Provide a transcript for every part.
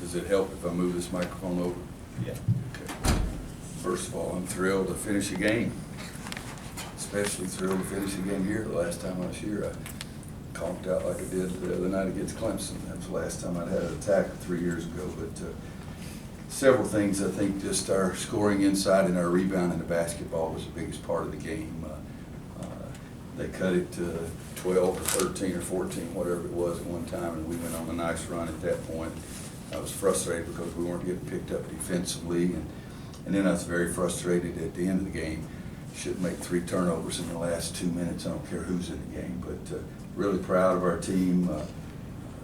Does it help if I move this microphone over? Yeah. Okay. First of all, I'm thrilled to finish a game. Especially thrilled to finish a game here. The last time I was here, I conked out like I did the other night against Clemson. That was the last time I'd had an attack 3 years ago. But several things, I think just our scoring inside and our rebound in the basketball was the biggest part of the game. They cut it to 12 or 13 or 14, whatever it was at one time, and we went on a nice run at that point. I was frustrated because we weren't getting picked up defensively, and then I was very frustrated at the end of the game. Should make 3 turnovers in the last 2 minutes. I don't care who's in the game, but really proud of our team.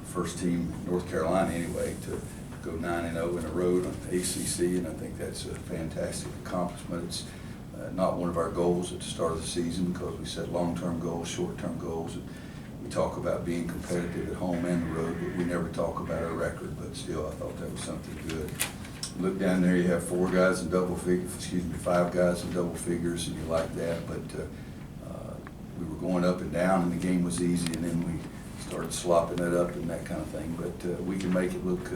First team in North Carolina anyway to go 9-0 in a row on ACC, and I think that's a fantastic accomplishment. It's not one of our goals at the start of the season because we set long-term goals, short-term goals. We talk about being competitive at home and the road, but we never talk about our record. But still, I thought that was something good. Look down there, you have 4 guys in double figures, 5 guys in double figures, and you like that. But we were going up and down, and the game was easy, and then we started slopping it up and that kind of thing. But we can make it look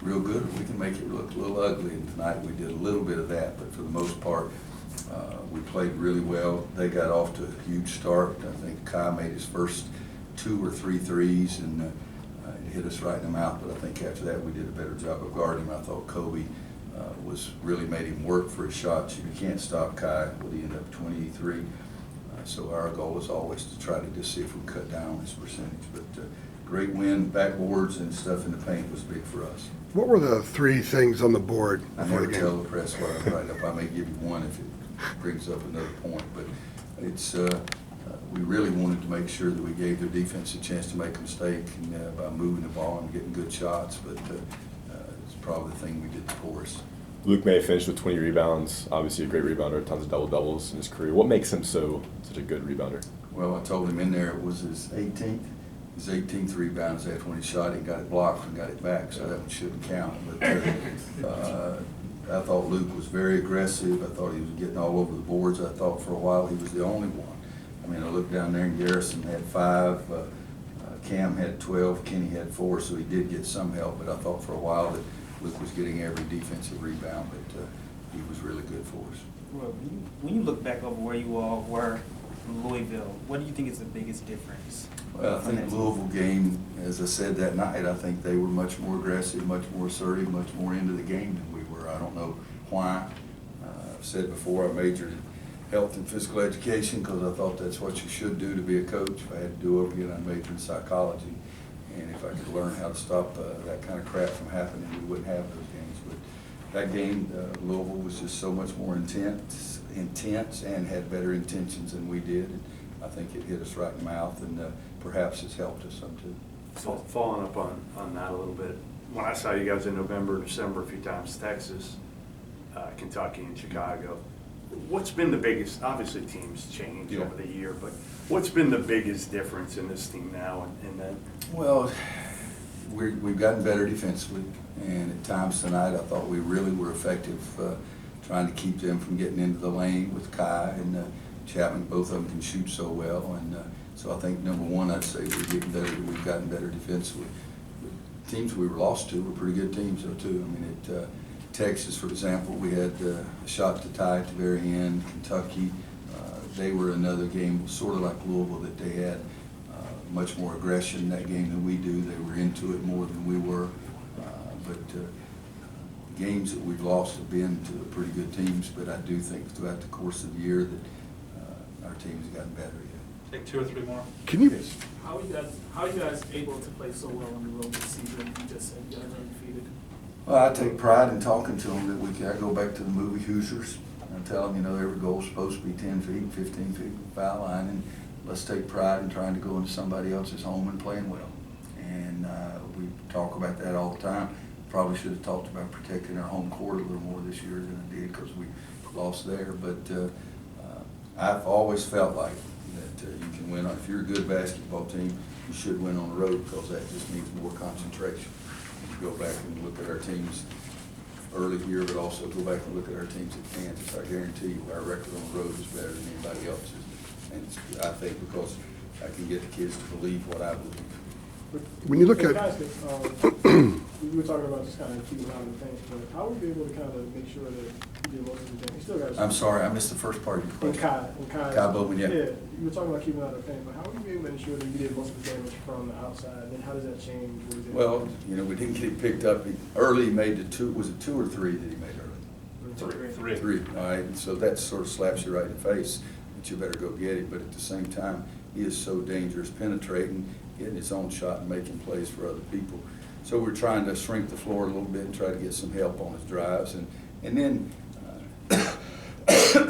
real good, or we can make it look a little ugly. And tonight we did a little bit of that, but for the most part, we played really well. They got off to a huge start. I think Kai made his first 2 or 3 threes, and it hit us right in the mouth. But I think after that we did a better job of guarding him. I thought Kobe was really made him work for his shots. You can't stop Kai. Well, he ended up 23. So our goal is always to try to just see if we cut down on his percentage. But great win, backboards and stuff in the paint was big for us. What were the 3 things on the board I before never the tell game? the press what I write up. I may give you one if it brings up another point, but it's we really wanted to make sure that we gave their defense a chance to make a mistake and, by moving the ball and getting good shots, but it's probably the thing we did the poorest. Luke Maye finished with 20 rebounds, obviously a great rebounder, tons of double-doubles in his career. What makes him such a good rebounder? Well, I told him in there it was his 18th. His 18th rebound after when he shot it, got it blocked and got it back, so that one shouldn't count. But I thought Luke was very aggressive. I thought he was getting all over the boards. I thought for a while he was the only one. I mean, I looked down there and Garrison had 5, Cam had 12, Kenny had 4, so he did get some help. But I thought for a while that Luke was getting every defensive rebound, but he was really good for us. Well, when you look back over where you all were in Louisville, what do you think is the biggest difference? Well, I think the Louisville game, as I said that night, I think they were much more aggressive, much more assertive, much more into the game than we were. I don't know why. I've said before I majored in health and physical education because I thought that's what you should do to be a coach. If I had to do it again, I'd major in psychology. And if I could learn how to stop that kind of crap from happening, we wouldn't have those games. But that game, Louisville was just so much more intense and had better intentions than we did. And I think it hit us right in the mouth, and perhaps it's helped us some too. Following up on that a little bit, when I saw you guys in November, December, a few times, Texas, Kentucky, and Chicago, what's been the biggest, obviously teams change over the year, but what's been the biggest difference in this team now and then? Well, we've gotten better defensively, and at times tonight I thought we really were effective trying to keep them from getting into the lane with Kai and Chapman. Both of them can shoot so well, and so I think number one, I'd say we're getting better. We've gotten better defensively. The teams we were lost to were pretty good teams though too. I mean, at Texas, for example, we had a shot to tie at the very end. Kentucky, they were another game sort of like Louisville that they had much more aggression in that game than we do. They were into it more than we were. But games that we've lost have been to pretty good teams, but I do think throughout the course of the year that our team's gotten better. Take 2 or 3 more. Can you? Yes. How are you guys able to play so well on the road this season? You just said you guys are undefeated. Well, I take pride in talking to them that we can. I go back to the movie Hoosiers and tell them, you know, every goal's supposed to be 10 feet, 15 feet from the foul line, and let's take pride in trying to go into somebody else's home and playing well. And we talk about that all the time. Probably should have talked about protecting our home court a little more this year than I did because we lost there. But I've always felt like that you can win. If you're a good basketball team, you should win on the road because that just means more concentration. You go back and look at our teams early here, but also go back and look at our teams at Kansas. I guarantee you our record on the road is better than anybody else's. And I think because I can get the kids to believe what I believe. When you look at Guys, we were talking about just kind of keeping him out of the paint, but how would you be able to kind of make sure that he did most of the game? He still got. I'm sorry, I missed the first part of your And question. Kai Bowman, yeah. Yeah, you were talking about keeping him out of the paint, but how would you be able to ensure that you did most of the damage from the outside? Then how does that change what he did? Well, you know, we didn't get it picked up. Early, he made the two, was it 2 or 3 that he made early? Three, all right, and so that sort of slaps you right in the face, that you better go get it, but at the same time, he is so dangerous, penetrating, getting his own shot and making plays for other people. So we're trying to shrink the floor a little bit and try to get some help on his drives, and then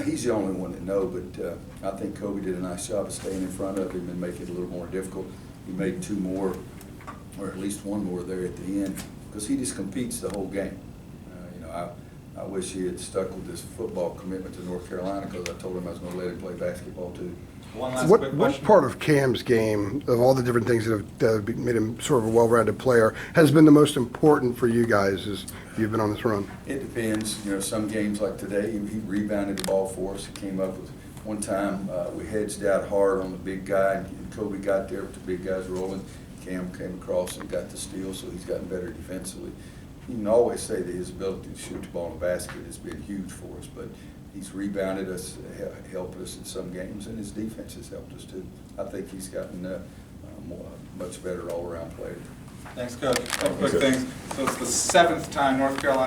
he's the only one that knows, but I think Kobe did a nice job of staying in front of him and making it a little more difficult. He made 2 more, or at least 1 more there at the end, because he just competes the whole game. You know, I wish he had stuck with this football commitment to North Carolina, because I told him I was going to let him play basketball too. One last quick What question. part of Cam's game, of all the different things that have made him sort of a well-rounded player, has been the most important for you guys as you've been on this run? It depends. You know, some games like today, he rebounded the ball for us. He came up with one time, we hedged out hard on the big guy, and Kobe got there with the big guys rolling. Cam came across and got the steal, so he's gotten better defensively. You can always say that his ability to shoot the ball in the basket has been huge for us, but he's rebounded us, helped us in some games, and his defense has helped us too. I think he's gotten much better all-around player. Thanks, Coach. A couple quick things. So it's the 7th time North Carolina